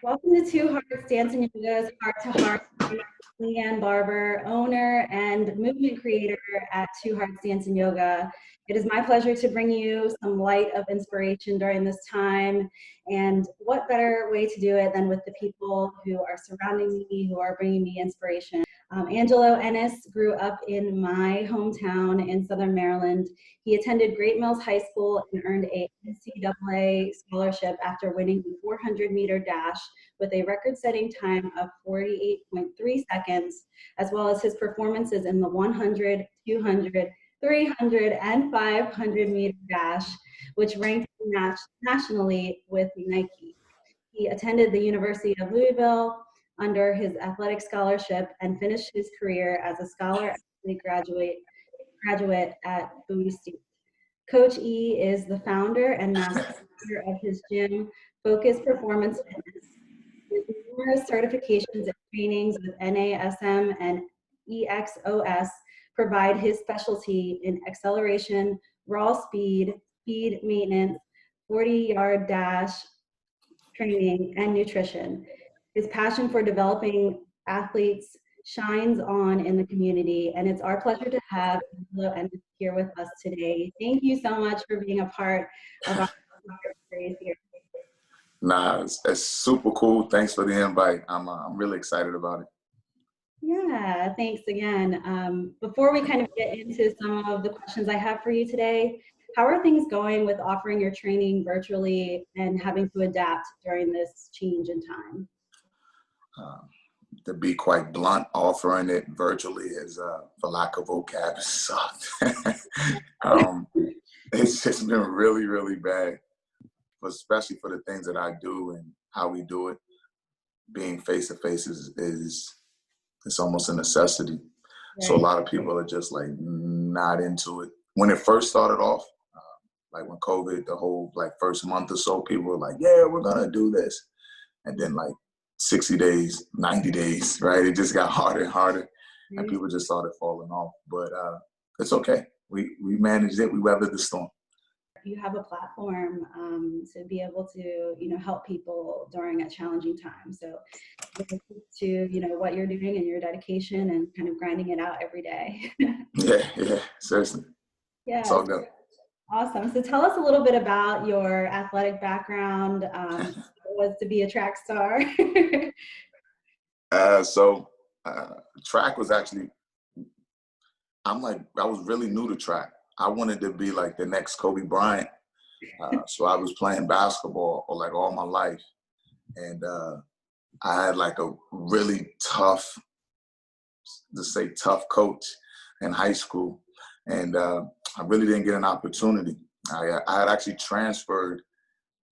Welcome to Two Hearts Dance and Yoga's Heart to Heart. I'm Leanne Barber, owner and movement creator at Two Hearts Dance and Yoga. It is my pleasure to bring you some light of inspiration during this time. And what better way to do it than with the people who are surrounding me, who are bringing me inspiration. Angelo Ennis grew up in my hometown in Southern Maryland. He attended Great Mills High School and earned a NCAA scholarship after winning the 400-meter dash with a record-setting time of 48.3 seconds, as well as his performances in the 100, 200, 300, and 500-meter dash, which ranked nationally with Nike. He attended the University of Louisville under his athletic scholarship and finished his career as a scholar-athlete graduate at Bowie State. Coach E is the founder and master of his gym, Focus Performance Fitness. With numerous certifications and trainings with NASM and EXOS, provide his specialty in acceleration, raw speed, speed maintenance, 40-yard dash training, and nutrition. His passion for developing athletes shines on in the community, and it's our pleasure to have Angelo Ennis here with us today. Thank you so much for being a part of our series here. Nah, it's super cool. Thanks for the invite. I'm really excited about it. Yeah, thanks again. Before we kind of get into some of the questions I have for you today, how are things going with offering your training virtually and having to adapt during this change in time? To be quite blunt, offering it virtually is, for lack of vocab, sucked. It's just been really, really bad, especially for the things that I do and how we do it. Being face-to-face is it's almost a necessity. Right. So a lot of people are just like not into it. When it first started off, like when COVID, the whole like first month or so, people were like, yeah, we're gonna do this. And then like 60 days, 90 days, right? It just got harder and harder, and people just started falling off. But it's okay. We managed it. We weathered the storm. You have a platform to be able to, help people during a challenging time. So to, what you're doing and your dedication and kind of grinding it out every day. Yeah, seriously. Yeah. It's all good. Awesome. So tell us a little bit about your athletic background. Was to be a track star. Track was actually, I was really new to track. I wanted to be like the next Kobe Bryant. So I was playing basketball for like all my life. And I had like a really tough coach in high school. And I really didn't get an opportunity. I had actually transferred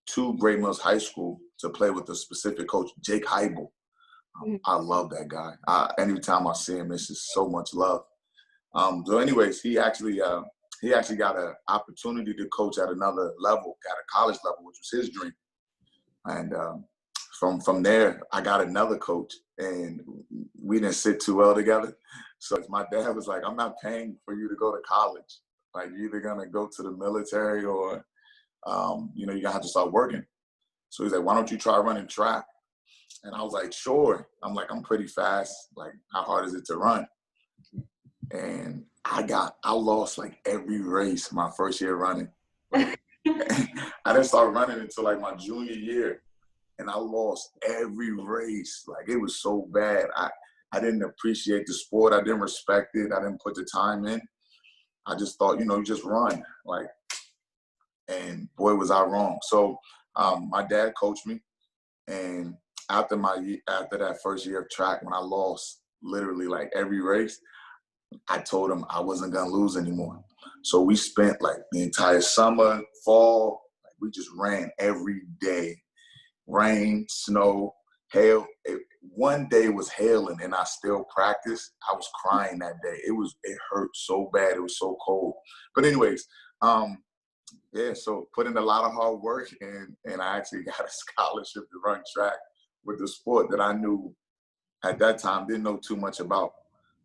to Great Mills High School to play with a specific coach, Jake Heibel. I love that guy. Anytime I see him, it's just so much love. So anyways, he actually got an opportunity to coach at another level, at a college level, which was his dream. And from there, I got another coach, and we didn't sit too well together. So my dad was like, I'm not paying for you to go to college. Like, you're either gonna go to the military or, you're gonna have to start working. So he's like, why don't you try running track? And I was like, sure. I'm pretty fast. Like, how hard is it to run? And I lost like every race my first year running. Like, I didn't start running until like my junior year, and I lost every race. Like, it was so bad. I didn't appreciate the sport. I didn't respect it. I didn't put the time in. I just thought, you just run. Like, and boy, was I wrong. So my dad coached me, and after that first year of track, when I lost literally like every race, I told him I wasn't gonna lose anymore. So we spent like the entire summer, fall, like we just ran every day. Rain, snow, hail. One day was hailing and I still practiced. I was crying that day. It hurt so bad. It was so cold. But anyways, so put in a lot of hard work, and I actually got a scholarship to run track with the sport that I knew at that time, didn't know too much about.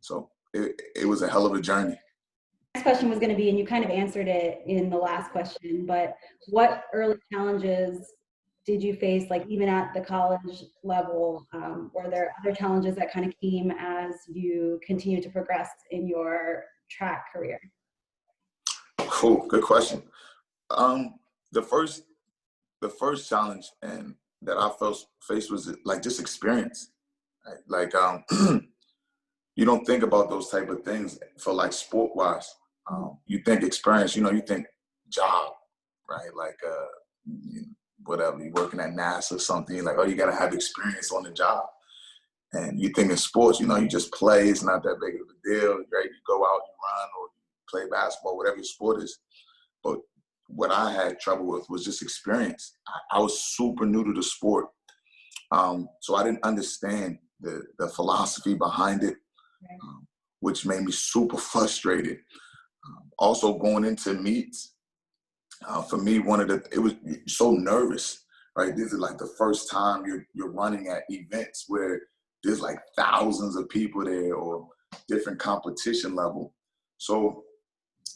So it was a hell of a journey. Next question was going to be, and you kind of answered it in the last question, but what early challenges did you face, like even at the college level? Were there other challenges that kind of came as you continue to progress in your track career? Cool, good question. The first challenge and that I felt faced was like just experience. Right? Like you don't think about those type of things for like sport wise. You think experience, you think job, right? Like whatever, you're working at NASA or something, you're like, oh, you gotta have experience on the job. And you think in sports, you just play, it's not that big of a deal, right? You go out, you run, or you play basketball, whatever your sport is. But what I had trouble with was just experience. I was super new to the sport. So I didn't understand the philosophy behind it, which made me super frustrated. Also going into meets, for me, it was so nervous, right? This is like the first time you're running at events where there's like thousands of people there or different competition level. So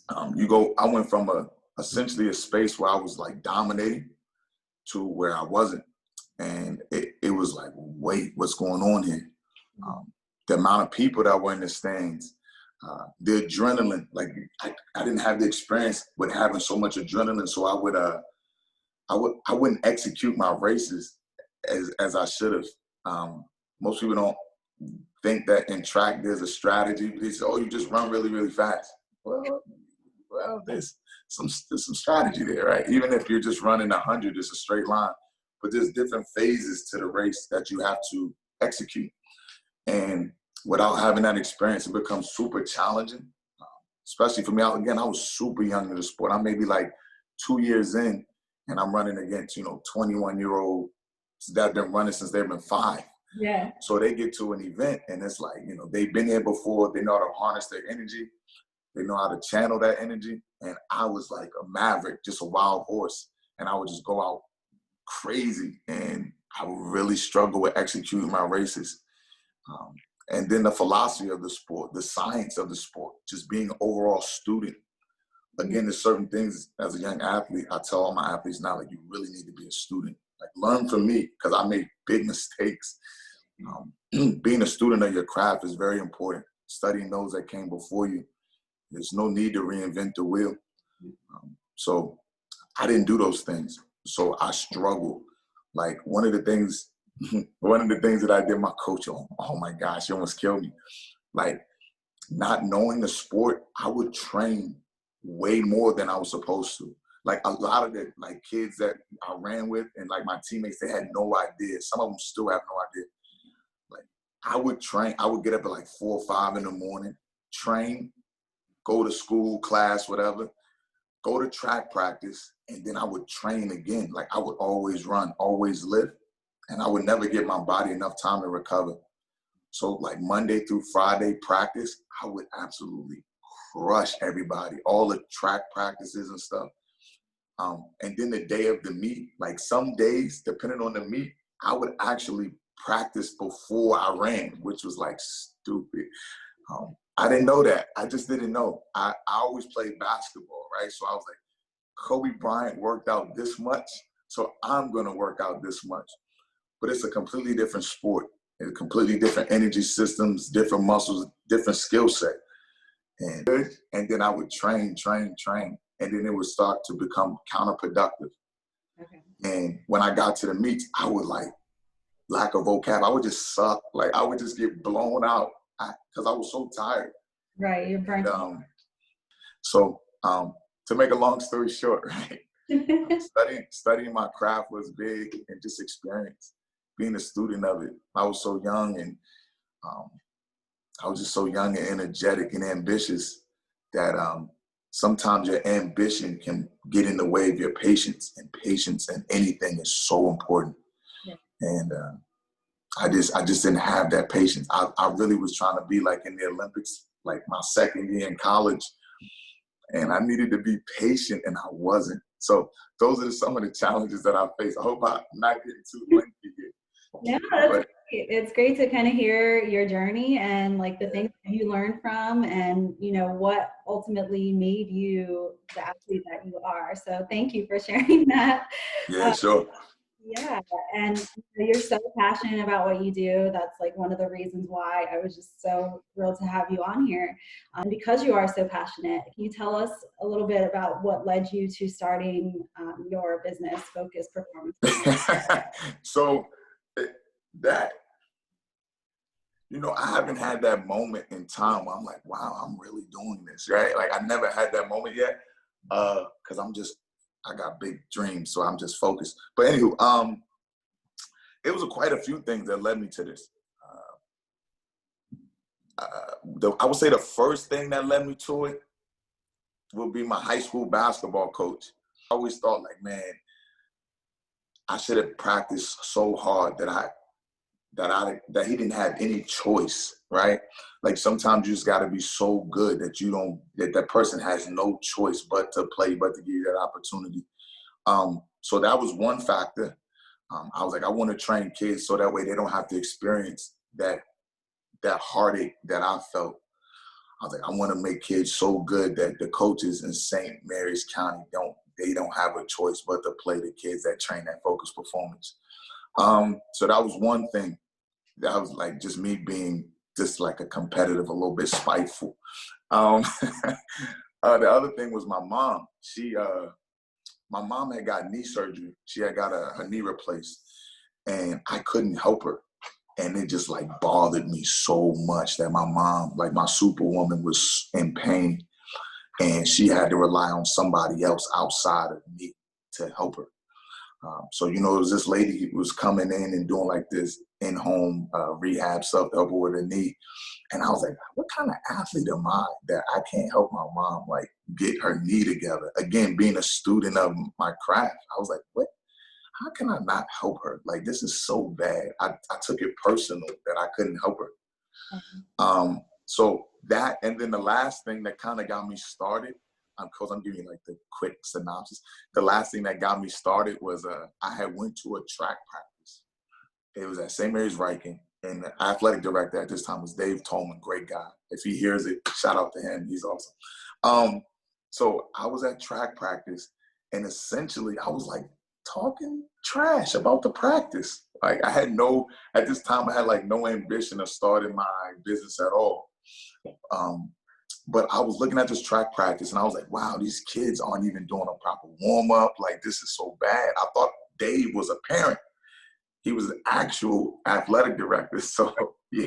I went from essentially a space where I was like dominating to where I wasn't. And it was like, wait, what's going on here? The amount of people that were in the stands, the adrenaline, like I didn't have the experience with having so much adrenaline. So I wouldn't execute my races as I should have. Most people don't think that in track there's a strategy. They say, oh, you just run really, really fast. Well, there's some strategy there, right? Even if you're just running 100, it's a straight line. But there's different phases to the race that you have to execute. And without having that experience, it becomes super challenging, especially for me. Again, I was super young in the sport. I may be like 2 years in, and I'm running against, 21-year-olds that have been running since they've been 5. Yeah. So they get to an event, and it's like, they've been here before. They know how to harness their energy. They know how to channel that energy. And I was like a maverick, just a wild horse. And I would just go out crazy. And I would really struggle with executing my races. And then the philosophy of the sport, the science of the sport, just being an overall student. Again, there's certain things as a young athlete, I tell all my athletes now, like, you really need to be a student. Like, learn from me, because I made big mistakes. Being a student of your craft is very important. Studying those that came before you. There's no need to reinvent the wheel. So I didn't do those things. So I struggled. Like one of the things that I did, my coach, oh my gosh, he almost killed me. Like, not knowing the sport, I would train way more than I was supposed to. Like a lot of the kids that I ran with and like my teammates, they had no idea. Some of them still have no idea. Like, I would train, I would get up at like 4 or 5 in the morning, train, go to school, class, whatever, go to track practice, and then I would train again. Like, I would always run, always lift, and I would never give my body enough time to recover. So like Monday through Friday practice, I would absolutely crush everybody, all the track practices and stuff. And then the day of the meet, like some days, depending on the meet, I would actually practice before I ran, which was like stupid. I didn't know that. I just didn't know. I always played basketball, right? So I was like, Kobe Bryant worked out this much, so I'm going to work out this much. But it's a completely different sport. It's completely different energy systems, different muscles, different skill set. And then I would train. And then it would start to become counterproductive. Okay. And when I got to the meets, I would lack of vocab. I would just suck. Like, I would just get blown out because I was so tired. Right, you're burnt out. So to make a long story short, right, studying my craft was big, and just experience, being a student of it. I was so young, and I was just so young and energetic and ambitious that sometimes your ambition can get in the way of your patience, and patience in anything is so important. Yeah. And I just didn't have that patience. I really was trying to be like in the Olympics, like my second year in college, and I needed to be patient, and I wasn't. So those are some of the challenges that I faced. I hope I'm not getting too lengthy here. Yeah, that's great. It's great to kind of hear your journey and like the things that you learned from, and what ultimately made you the athlete that you are. So thank you for sharing that. Yeah, sure. Yeah, and you're so passionate about what you do. That's like one of the reasons why I was just so thrilled to have you on here. Because you are so passionate, can you tell us a little bit about what led you to starting your business, Focus Performance? So that, I haven't had that moment in time where I'm like, wow, I'm really doing this, right? Like I never had that moment yet, because I got big dreams, so I'm just focused. But anywho, it was quite a few things that led me to this. I would say the first thing that led me to it would be my high school basketball coach. I always thought like, man, I should have practiced so hard that he didn't have any choice, right? Like sometimes you just got to be so good that that person has no choice but to play, but to give you that opportunity. So that was one factor. I was like, I want to train kids so that way they don't have to experience that heartache that I felt. I was like, I want to make kids so good that the coaches in St. Mary's County don't have a choice but to play the kids that train that focused performance. So that was one thing. That was like just me being just like a competitive, a little bit spiteful. The other thing was my mom. My mom had got knee surgery. She had got her knee replaced, and I couldn't help her. And it just like bothered me so much that my mom, like my superwoman, was in pain, and she had to rely on somebody else outside of me to help her. So, it was this lady who was coming in and doing like this in-home rehab stuff to help her with her knee. And I was like, what kind of athlete am I that I can't help my mom, like, get her knee together? Again, being a student of my craft, I was like, what? How can I not help her? Like, this is so bad. I took it personal that I couldn't help her. So that, and then the last thing that kind of got me started, because I'm giving you like the quick synopsis. The last thing that got me started was I had went to a track practice. It was at St. Mary's Riken, and the athletic director at this time was Dave Tolman, great guy. If he hears it, shout out to him, he's awesome. So I was at track practice, and essentially I was like talking trash about the practice. Like at this time I had like no ambition of starting my business at all. But I was looking at this track practice and I was like, wow, these kids aren't even doing a proper warm up. Like, this is so bad. I thought Dave was a parent. He was an actual athletic director. So yeah,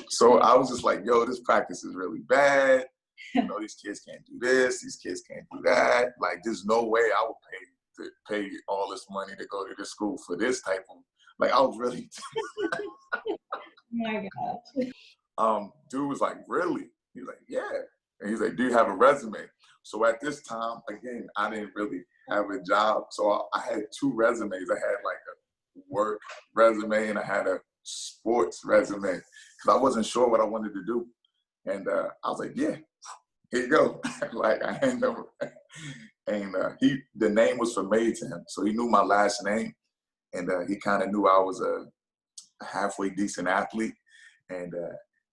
so I was just like, yo, this practice is really bad. These kids can't do this. These kids can't do that. Like, there's no way I would pay all this money to go to this school for this type of, like, I was really. Oh my gosh. Dude was like, really? He's like, yeah. And he's like, do you have a resume? So at this time, again, I didn't really have a job. So I had two resumes. I had like a work resume and I had a sports resume because I wasn't sure what I wanted to do. And I was like, yeah, here you go. Like, I handed over. And the name was familiar to him. So he knew my last name. And he kind of knew I was a halfway decent athlete. And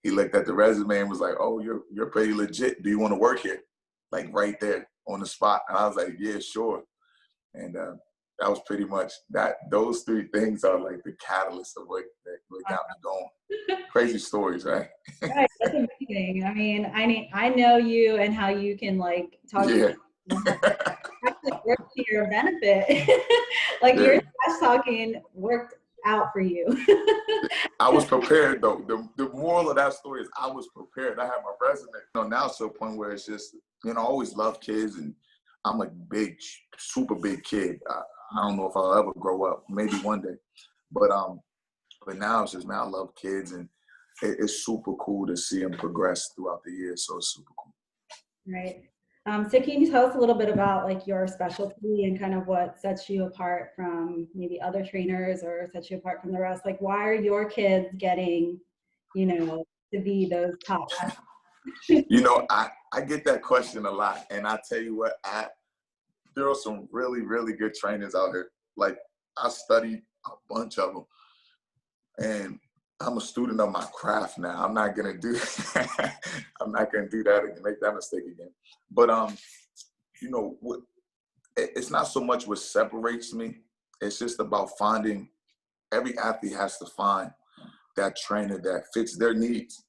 he looked at the resume and was like, oh, you're pretty legit. Do you want to work here? Like right there on the spot. And I was like, yeah, sure. And that was pretty much that. Those three things are like the catalyst of what got me going. Crazy stories, right? Right, that's amazing. I mean, I know you and how you can like talk Yeah. actually work to your benefit. Like Yeah. your trash talking worked out for you. I was prepared though. The moral of that story is I was prepared. I had my resume. Now it's to a point where it's just, I always love kids and I'm a big, super big kid. I don't know if I'll ever grow up, maybe one day. But now it's just, man, I love kids and it's super cool to see them progress throughout the years. So it's super cool. Right. So can you tell us a little bit about like your specialty and kind of what sets you apart from maybe other trainers or sets you apart from the rest? Like, why are your kids getting, to be those top athletes? I get that question a lot. And I tell you what, there are some really, really good trainers out here. Like, I studied a bunch of them. And I'm a student of my craft now. I'm not gonna do I'm not gonna do that and make that mistake again. But it's not so much what separates me. It's just about finding, every athlete has to find that trainer that fits their needs.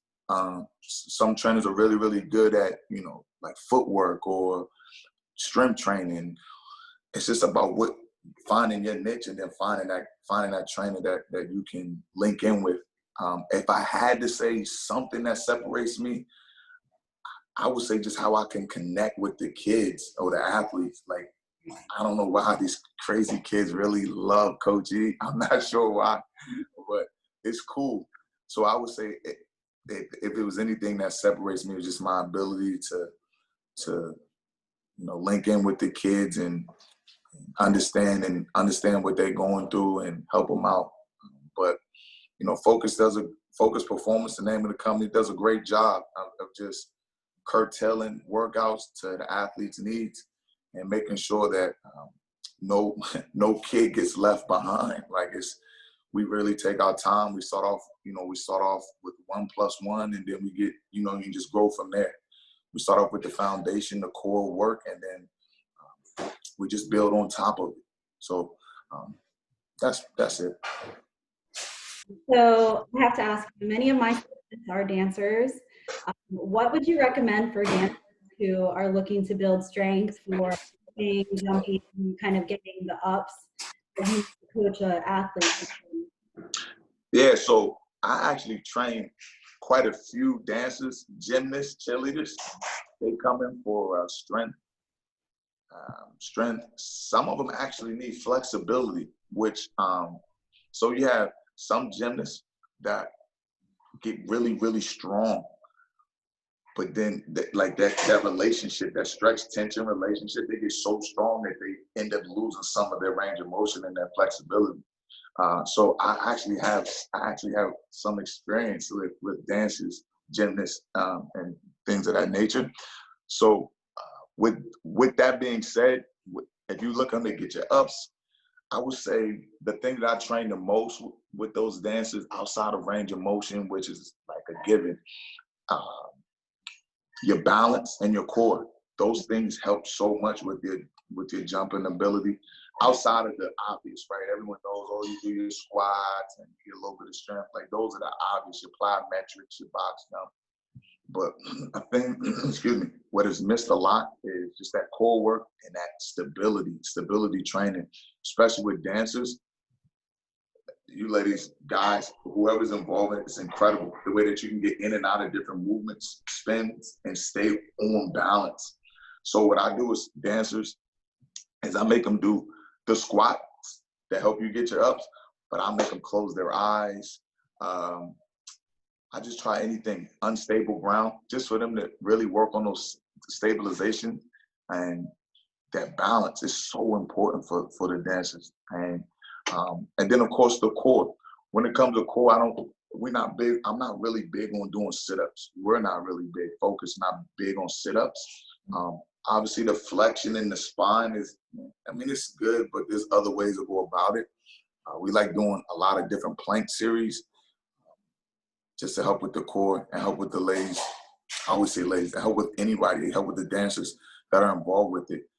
Some trainers are really, really good at, like footwork or strength training. It's just about finding your niche and then finding that trainer that you can link in with. If I had to say something that separates me, I would say just how I can connect with the kids or the athletes. Like, I don't know why these crazy kids really love Coach E. I'm not sure why, but it's cool. So I would say if it was anything that separates me, it was just my ability to link in with the kids and understand what they're going through and help them out. But Focus Performance, the name of the company, does a great job of just curtailing workouts to the athlete's needs and making sure that no kid gets left behind. Like, we really take our time. We start off with 1+1, and then we get, you just grow from there. We start off with the foundation, the core work, and then we just build on top of it. So that's it. So I have to ask you, many of my students are dancers. What would you recommend for dancers who are looking to build strength for jumping, kind of getting the ups as you coach an athlete? Yeah, so I actually train quite a few dancers, gymnasts, cheerleaders. They come in for strength. Some of them actually need flexibility, which so you have some gymnasts that get really, really strong, but then that relationship, that stretch tension relationship, they get so strong that they end up losing some of their range of motion and their flexibility. So I actually have some experience with dancers, gymnasts, and things of that nature. So with that being said, if you look to get your ups, I would say the thing that I train the most with those dancers outside of range of motion, which is like a given, your balance and your core. Those things help so much with your jumping ability. Outside of the obvious, right? Everyone knows, you do your squats and you get a little bit of strength. Like, those are the obvious, your plyometrics, your box jump. But I think, what is missed a lot is just that core work and that stability training, especially with dancers. You ladies, guys, whoever's involved in it, it's incredible. The way that you can get in and out of different movements, spins, and stay on balance. So what I do with dancers is I make them do the squats that help you get your ups, but I make them close their eyes. I just try anything, unstable ground, just for them to really work on those stabilization, and that balance is so important for the dancers. And then of course the core. When it comes to core, I'm not really big on doing sit-ups. We're not really big. Focus, not big on sit-ups. Obviously the flexion in the spine it's good, but there's other ways to go about it. We like doing a lot of different plank series, just to help with the core and help with the ladies. I always say ladies, and help with anybody, help with the dancers that are involved with it.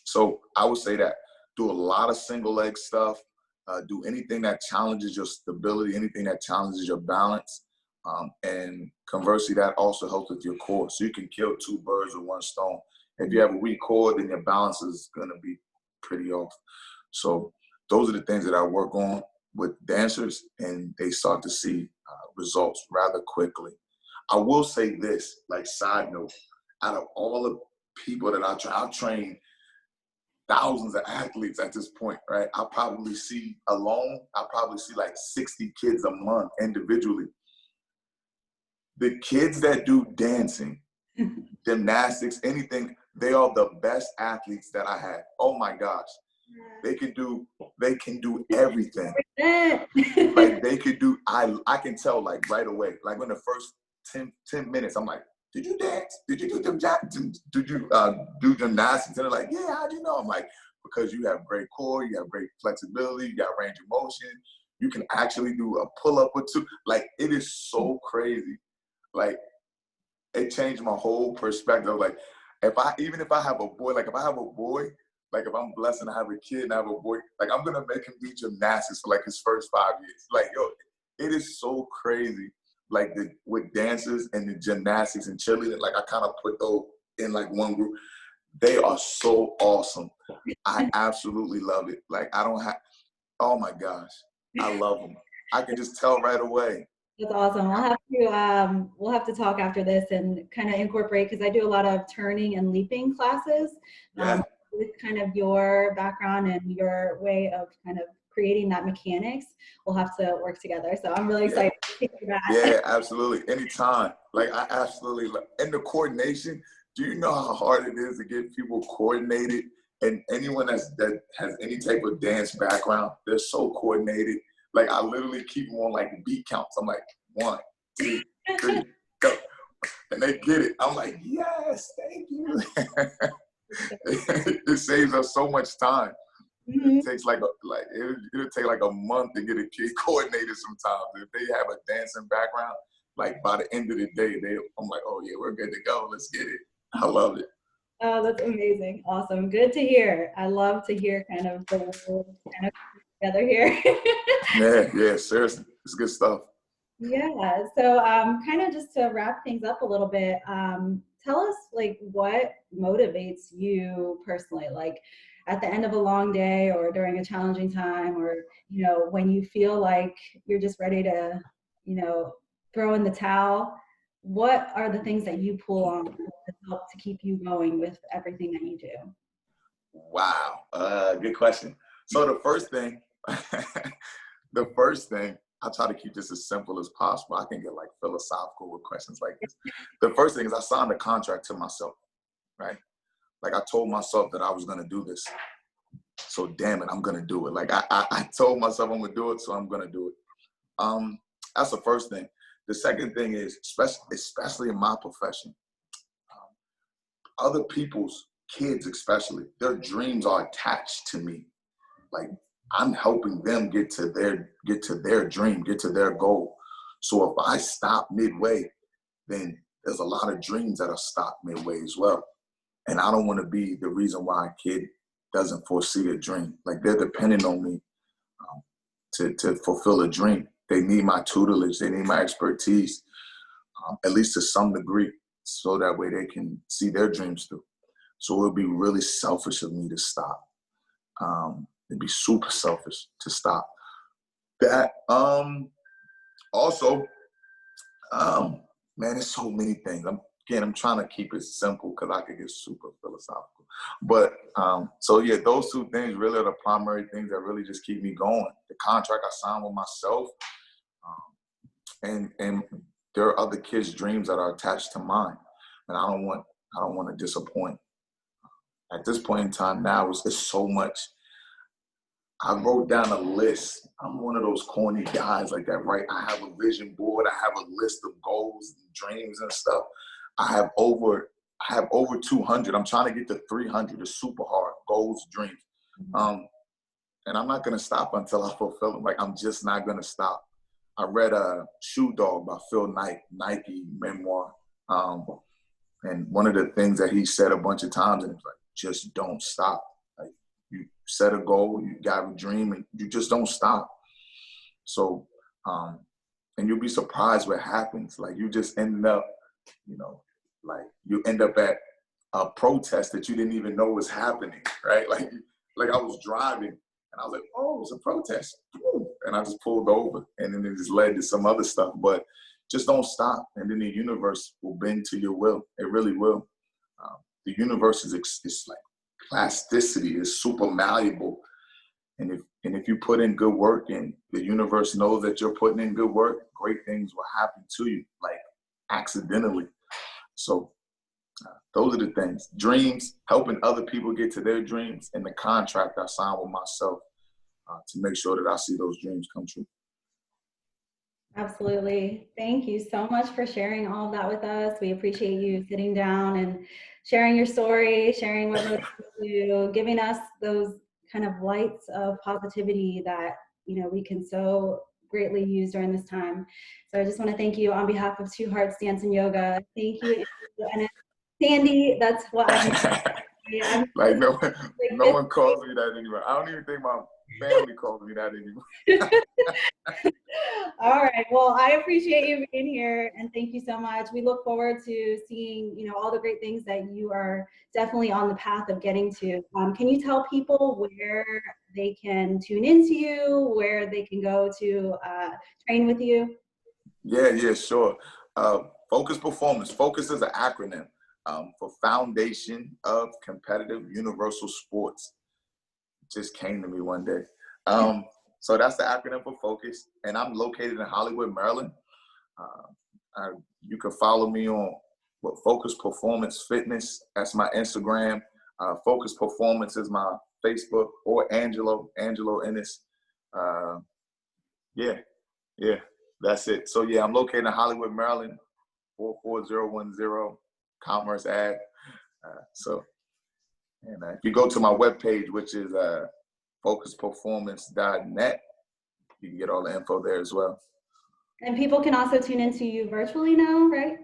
So I would say that do a lot of single leg stuff, do anything that challenges your stability, anything that challenges your balance. And conversely, that also helps with your core. So you can kill two birds with one stone. If you have a weak core, then your balance is gonna be pretty off. So those are the things that I work on with dancers, and they start to see results rather quickly. I will say this, like, side note, out of all the people that I've trained thousands of athletes at this point, right? I probably see like 60 kids a month individually. The kids that do dancing, gymnastics, anything, they are the best athletes that I have. Oh my gosh. They can do everything. Like, they could do, I can tell, like, right away. Like, in the first 10 minutes, I'm like, did you dance? Did you do do gymnastics? And they're like, yeah, how'd you know? I'm like, because you have great core, you have great flexibility, you got range of motion, you can actually do a pull-up or two. Like, it is so crazy. Like, it changed my whole perspective. Like, even if I have a boy, like if I have a boy, like if I'm blessed and I have a kid and I have a boy, like I'm gonna make him do gymnastics for like his first 5 years. Like, yo, it is so crazy. Like with dances and the gymnastics and cheerleading, like I kind of put those in like one group. They are so awesome. I absolutely love it. Like oh my gosh, I love them. I can just tell right away. That's awesome. We'll have to talk after this and kind of incorporate, because I do a lot of turning and leaping classes. Yeah. With kind of your background and your way of kind of creating that mechanics, we'll have to work together. So I'm really excited to hear that. Yeah, absolutely. Anytime. Like I absolutely love. And the coordination, do you know how hard it is to get people coordinated? And anyone that has any type of dance background, they're so coordinated. Like I literally keep them on like beat counts. I'm like 1, 2, 3, go. And they get it. I'm like, yes, thank you. It saves us so much time. Mm-hmm. It takes it'll take like a month to get a kid coordinated sometimes. If they have a dancing background, like by the end of the day, I'm like, oh yeah, we're good to go. Let's get it. I love it. Oh, that's amazing. Awesome. Good to hear. I love to hear kind of the world kind of together here. Yeah, seriously. It's good stuff. Yeah. So kind of just to wrap things up a little bit, tell us like what motivates you personally, like at the end of a long day or during a challenging time, or, when you feel like you're just ready to, throw in the towel. What are the things that you pull on to help to keep you going with everything that you do? Wow. Good question. So the first thing, I try to keep this as simple as possible. I can get like philosophical with questions like this. The first thing is I signed a contract to myself, right? Like I told myself that I was going to do this. So damn it, I'm going to do it. Like I told myself I'm going to do it, so I'm going to do it. That's the first thing. The second thing is, especially in my profession, other people's kids especially, their dreams are attached to me. Like I'm helping them get to their dream, get to their goal. So if I stop midway, then there's a lot of dreams that are stopped midway as well. And I don't want to be the reason why a kid doesn't foresee a dream. Like they're depending on me to fulfill a dream. They need my tutelage. They need my expertise, at least to some degree, so that way they can see their dreams through. So it would be really selfish of me to stop. It'd be super selfish to stop. That also, man, there's so many things. I'm trying to keep it simple because I could get super philosophical. But so yeah, those two things really are the primary things that really just keep me going. The contract I signed with myself, and there are other kids' dreams that are attached to mine, and I don't want to disappoint. At this point in time now, it's so much. I wrote down a list. I'm one of those corny guys like that, right? I have a vision board. I have a list of goals and dreams and stuff. I have over 200. I'm trying to get to 300. It's super hard. Goals, dreams. And I'm not going to stop until I fulfill them. Like, I'm just not going to stop. I read Shoe Dog by Phil Knight, Nike memoir. And one of the things that he said a bunch of times, and it's like, just don't stop. Like, you set a goal, you got a dream, and you just don't stop. So, and you'll be surprised what happens. Like, you just end up, like you end up at a protest that you didn't even know was happening, right? Like I was driving and I was like, oh, it's a protest. And I just pulled over, and then it just led to some other stuff. But just don't stop, and then the universe will bend to your will. It really will. The universe is like plasticity. It's super malleable. And if you put in good work and the universe knows that you're putting in good work, great things will happen to you, like accidentally. So those are the things. Dreams, helping other people get to their dreams, and the contract I signed with myself to make sure that I see those dreams come true. Absolutely. Thank you so much for sharing all of that with us. We appreciate you sitting down and sharing your story, sharing what motivates you, giving us those kind of lights of positivity that, we can so greatly use during this time. So I just want to thank you on behalf of Two Hearts Dance and Yoga. Thank you, Angelo Ennis, Sandy, that's what I'm Like no one calls me that anymore. I don't even think my family calls me that anymore. All right. Well, I appreciate you being here, and thank you so much. We look forward to seeing, all the great things that you are definitely on the path of getting to. Can you tell people where they can tune into you, where they can go to train with you? Yeah, sure. Focus Performance. Focus is an acronym for Foundation of Competitive Universal Sports. It just came to me one day. So that's the acronym for Focus, and I'm located in Hollywood, Maryland. You can follow me on Focus Performance Fitness. That's my Instagram. Focus Performance is my Facebook, or Angelo Ennis. Yeah, that's it. So yeah, I'm located in Hollywood, Maryland, 44010, Commerce Ave. If you go to my webpage, which is focusperformance.net, you can get all the info there as well. And people can also tune into you virtually now, right?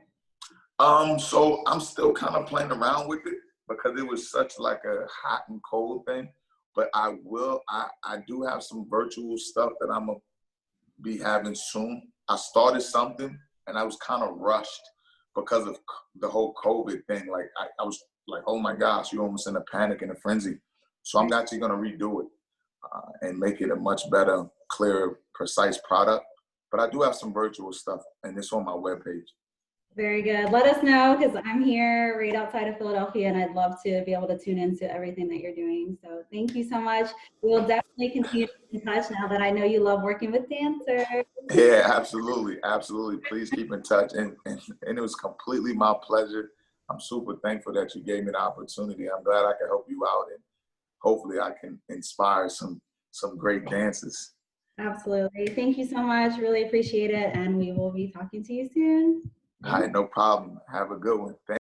So I'm still kind of playing around with it because it was such like a hot and cold thing. But I do have some virtual stuff that I'm gonna be having soon. I started something and I was kind of rushed because of the whole COVID thing. Like I was like, oh my gosh, you're almost in a panic and a frenzy. So I'm actually gonna redo it and make it a much better, clearer, precise product. But I do have some virtual stuff, and it's on my webpage. Very good. Let us know, because I'm here right outside of Philadelphia, and I'd love to be able to tune into everything that you're doing. So thank you so much. We will definitely continue to be in touch now that I know you love working with dancers. Yeah, absolutely. Please keep in touch. And it was completely my pleasure. I'm super thankful that you gave me the opportunity. I'm glad I could help you out, and hopefully I can inspire some great dancers. Absolutely. Thank you so much. Really appreciate it. And we will be talking to you soon. All right, no problem. Have a good one. Thank